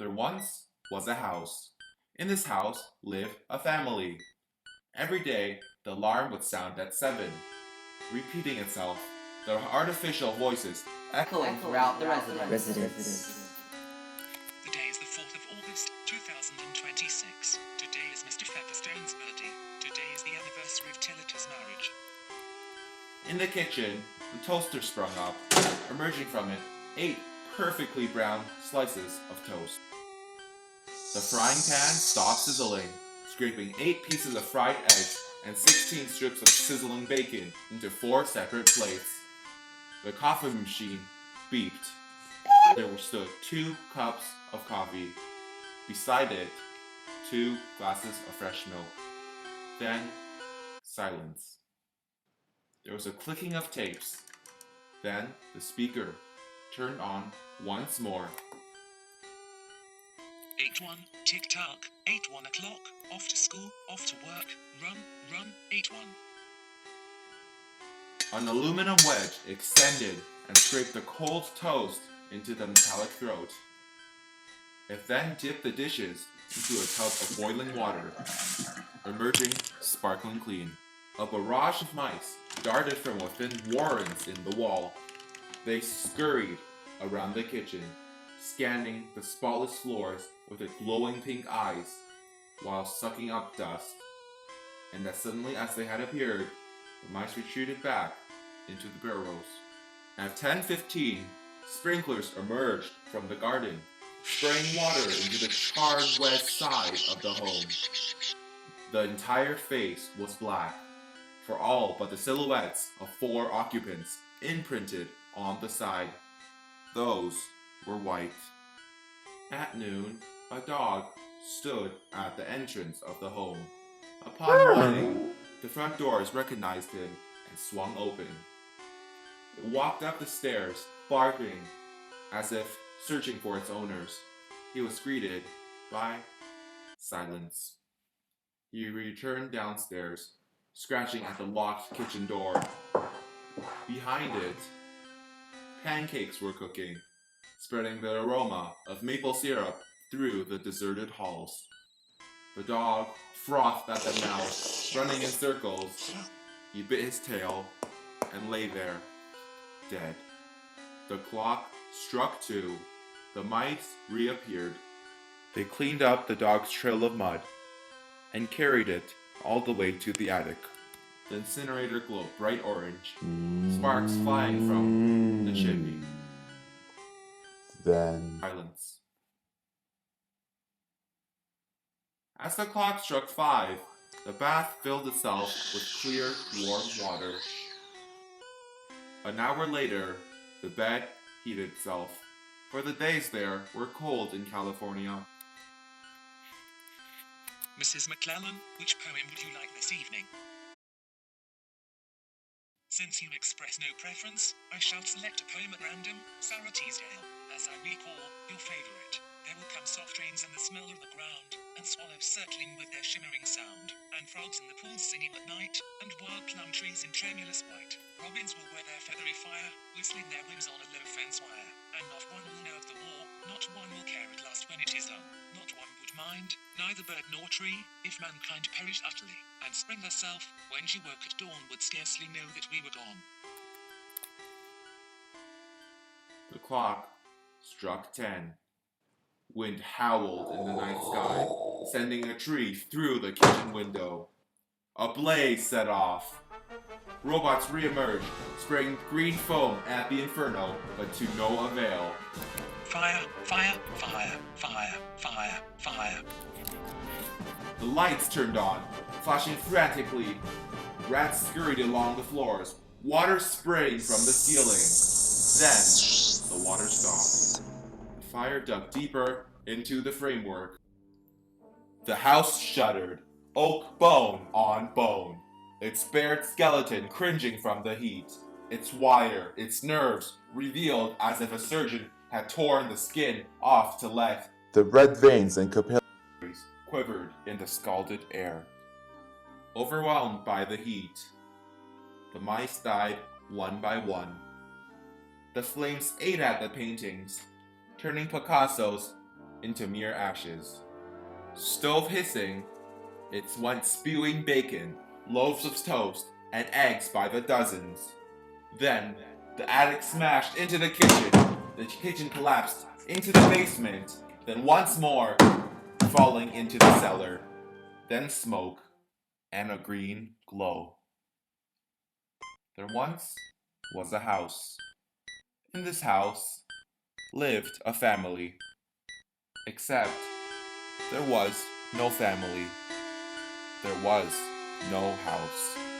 There once was a house. In this house lived a family. Every day, the alarm would sound at 7, repeating itself, the artificial voices echoing throughout the residence. The day is the 4th of August, 2026. Today is Mr. Featherstone's birthday. Today is the anniversary of Tillita's marriage. In the kitchen, the toaster sprung up. Emerging from it, 8 perfectly brown slices of toast. The frying pan stopped sizzling, scraping 8 pieces of fried eggs and 16 strips of sizzling bacon into 4 separate plates. The coffee machine beeped. There stood 2 cups of coffee. Beside it, 2 glasses of fresh milk. Then, silence. There was a clicking of tapes. Then, the speaker turned on once more. 8-1, tick-tock, 8-1 o'clock, off to school, off to work, run, 8-1. An aluminum wedge extended and scraped the cold toast into the metallic throat. It then dipped the dishes into a tub of boiling water, emerging sparkling clean. A barrage of mice darted from within warrens in the wall. They scurried around the kitchen, scanning the spotless floors with their glowing pink eyes, while sucking up dust. And as suddenly as they had appeared, the mice retreated back into the burrows. At 10:15, sprinklers emerged from the garden, spraying water into the charred west side of the home. The entire face was black, for all but the silhouettes of 4 occupants imprinted on the side. Those were white. At noon, a dog stood at the entrance of the home. Upon whining, the front doors recognized him and swung open. It walked up the stairs, barking, as if searching for its owners. He was greeted by silence. He returned downstairs, scratching at the locked kitchen door. Behind it, pancakes were cooking, spreading the aroma of maple syrup through the deserted halls. The dog frothed at the mouth, running in circles. He bit his tail and lay there, dead. The clock struck 2. The mice reappeared. They cleaned up the dog's trail of mud and carried it all the way to the attic. The incinerator glowed bright orange, sparks flying from the chimney. Then Silence. As the clock struck 5, the bath filled itself with clear, warm water. An hour later, the bed heated itself, for the days there were cold in California. Mrs. McClellan, which poem would you like this evening? Since you express no preference, I shall select a poem at random, Sarah Teasdale. As I recall your favorite, there will come soft rains and the smell of the ground, and swallows circling with their shimmering sound, and frogs in the pools singing at night, and wild plum trees in tremulous white. Robins will wear their feathery fire, whistling their wings on a low fence wire, and not one will know of the war, not one will care at last when it is done, not one would mind, neither bird nor tree, if mankind perished utterly, and spring herself, when she woke at dawn, would scarcely know that we were gone. The clock struck 10. Wind howled in the night sky, sending a tree through the kitchen window. A blaze set off. Robots re-emerged, spraying green foam at the inferno, but to no avail. Fire, fire, fire, fire, fire, fire. The lights turned on, flashing frantically. Rats scurried along the floors, water spraying from the ceiling. Then, the water stopped. The fire dug deeper into the framework. The house shuddered, oak bone on bone, its bared skeleton cringing from the heat, its wire, its nerves revealed as if a surgeon had torn the skin off to let the red veins and capillaries quivered in the scalded air. Overwhelmed by the heat, the mice died one by one. The flames ate at the paintings, turning Picasso's into mere ashes. Stove hissing, its once spewing bacon, loaves of toast, and eggs by the dozens. Then, the attic smashed into the kitchen collapsed into the basement, then once more, falling into the cellar. Then smoke, and a green glow. There once was a house. In this house lived a family. Except there was no family. There was no house.